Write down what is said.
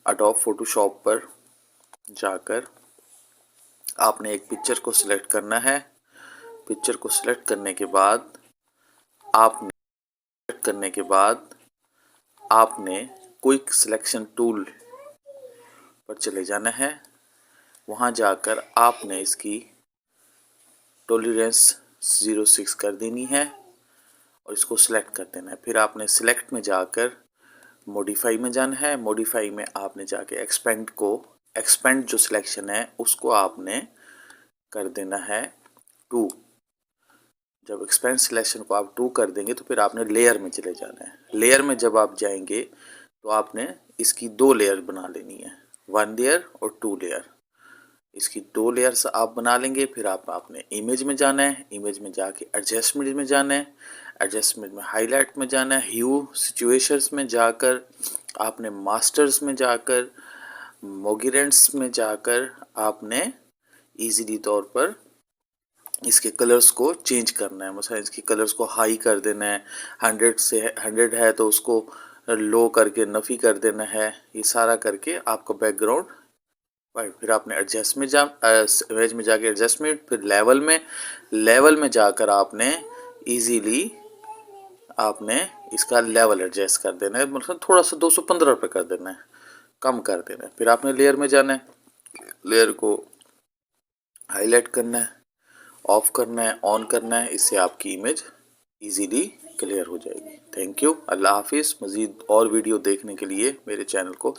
Adobe Photoshop पर जाकर आपने एक पिक्चर को सिलेक्ट करना है। पिक्चर को सिलेक्ट करने के बाद आपने क्विक सिलेक्शन टूल पर चले जाना है। वहाँ जाकर आपने इसकी टॉलरेंस 0.6 कर देनी है और इसको सिलेक्ट कर देना है। फिर आपने सिलेक्ट में जाकर मॉडिफाई में जाना है। मॉडिफाई में आपने जाके एक्सपेंड जो सिलेक्शन है उसको आपने कर देना है 2। जब एक्सपेंड सिलेक्शन को आप 2 कर देंगे तो फिर आपने लेयर में चले जाना है। लेयर में जब आप जाएंगे तो आपने इसकी 2 लेयर बना लेनी है, 1 लेयर और 2 लेयर। इसकी 2 लेयर्स आप बना लेंगे। फिर आपने इमेज में जाना है। इमेज में जाके एडजस्टमेंट में जाना है। एडजस्टमेंट में हाईलाइट में जाना है। ह्यू सिचुएशंस में जाकर आपने मास्टर्स में जाकर मोगिरेंट्स में जाकर आपने इजीली तौर पर इसके कलर्स को चेंज करना है। मतलब इसके कलर्स को हाई कर देना है। 100 है तो उसको लो करके नफ़ी कर देना है। ये सारा करके आपका बैकग्राउंड फिर आपने एडजस्ट में इमेज में जाके एडजस्टमेंट, फिर लेवल में जाकर आपने इजीली आपने इसका लेवल एडजस्ट कर देना है। मतलब थोड़ा सा 215 पे कर देना है, कम कर देना है। फिर आपने लेयर में जाना है, लेयर को हाईलाइट करना है, ऑफ करना है, ऑन करना है। इससे आपकी इमेज इजीली क्लियर हो जाएगी। Thank you. अल्लाह हाफिज़। मज़ीद और वीडियो देखने के लिए मेरे चैनल को